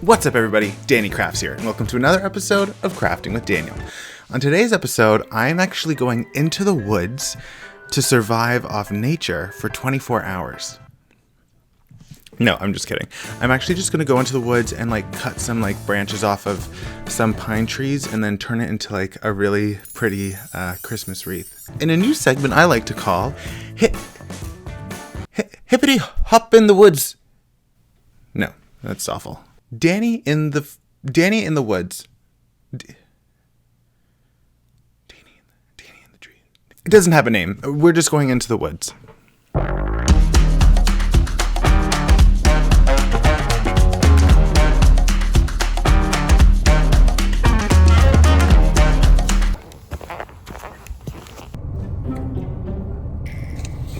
What's up everybody, Danny Crafts here, and welcome to another episode of Crafting with Daniel. On today's episode, I'm actually going into the woods to survive off nature for 24 hours. No, I'm just kidding. I'm actually just going to go into the woods and cut some branches off of some pine trees and then turn it into a really pretty Christmas wreath. In a new segment I like to call Hippity Hop in the Woods. No, that's awful. Danny in the woods. Danny in the tree. It doesn't have a name. We're just going into the woods.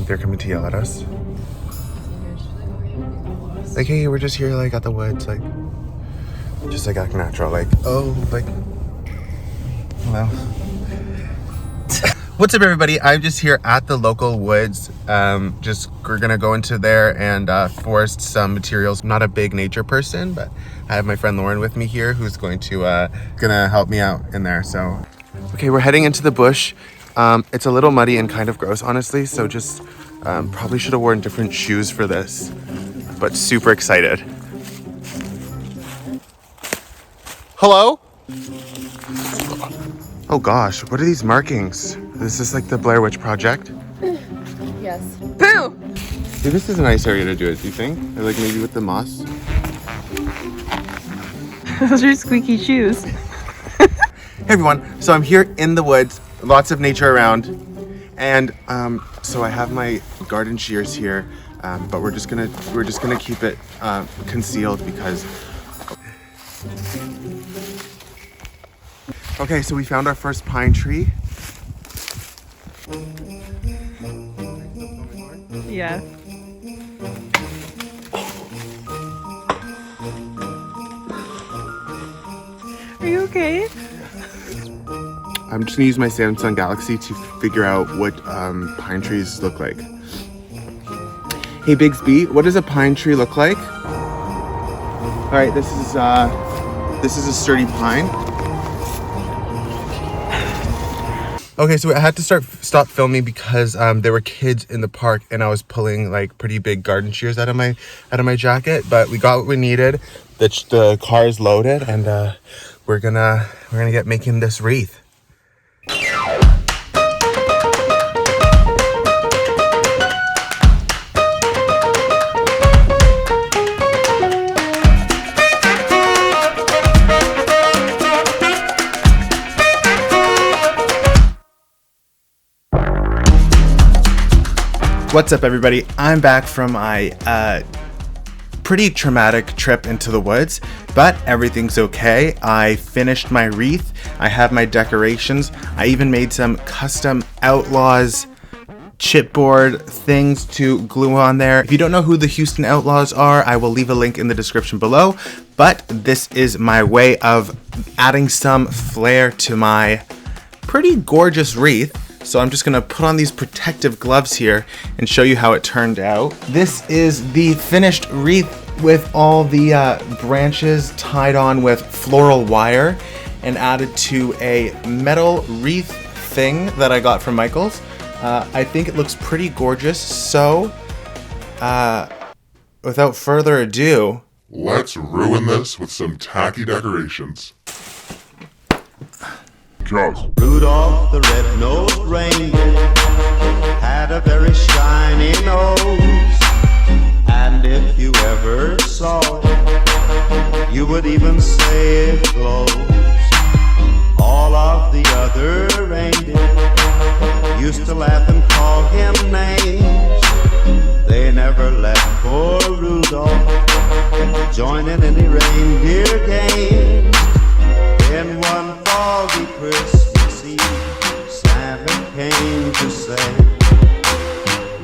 They're coming to yell at us. Hey, we're just here at the woods, just acting natural, hello. What's up everybody? I'm just here at the local woods. We're gonna go into there and forest some materials. I'm not a big nature person, but I have my friend Lauren with me here who's going to gonna help me out in there. So okay, we're heading into the bush. It's a little muddy and kind of gross, honestly, so just probably should have worn different shoes for this, but super excited. Hello? Oh gosh, what are these markings? Is this the Blair Witch Project? Yes. Boo! Hey, this is a nice area to do it, do you think? Or maybe with the moss? Those are squeaky shoes. Hey everyone, so I'm here in the woods, lots of nature around, and so I have my garden shears here, but we're just gonna keep it concealed because. Okay, so we found our first pine tree. Yeah. Are you okay? I'm just gonna use my Samsung Galaxy to figure out what pine trees look like. Hey Bigsby, what does a pine tree look like? All right, this is a sturdy pine. Okay, so I had to stop filming because there were kids in the park and I was pulling pretty big garden shears out of my jacket. But we got what we needed. The car is loaded, and we're gonna get making this wreath. What's up everybody? I'm back from my pretty traumatic trip into the woods, but everything's okay. I finished my wreath. I have my decorations. I even made some custom Outlaws chipboard things to glue on there. If you don't know who the Houston Outlaws are, I will leave a link in the description below, but this is my way of adding some flair to my pretty gorgeous wreath. So I'm just gonna put on these protective gloves here and show you how it turned out. This is the finished wreath with all the branches tied on with floral wire and added to a metal wreath thing that I got from Michael's. I think it looks pretty gorgeous. So without further ado, let's ruin this with some tacky decorations. Rudolph the red-nosed reindeer had a very shiny nose, and if you ever saw it, you would even say it glows. All of the other reindeer used to laugh and call him names. They never let poor Rudolph join in any reindeer games. In one foggy Christmas Eve, Santa came to say,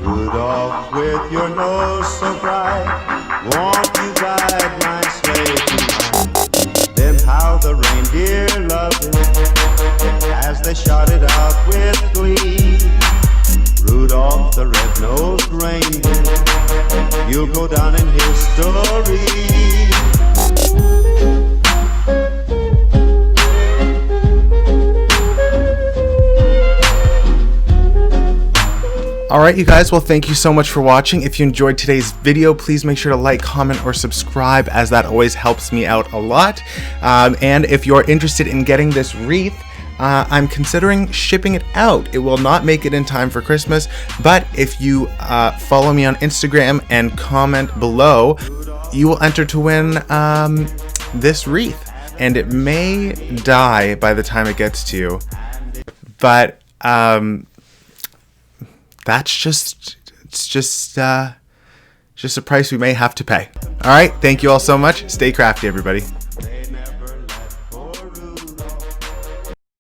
Rudolph, with your nose so bright, won't you guide my sleigh tonight? Then how the reindeer loved him as they shouted out with glee. Rudolph the red-nosed reindeer, you'll go down in history. Alright, you guys, well, thank you so much for watching. If you enjoyed today's video, please make sure to like, comment, or subscribe, as that always helps me out a lot. And if you're interested in getting this wreath, I'm considering shipping it out. It will not make it in time for Christmas, but if you follow me on Instagram and comment below, you will enter to win this wreath. And it may die by the time it gets to you, but that's just a price we may have to pay. All right, thank you all so much. Stay crafty, everybody.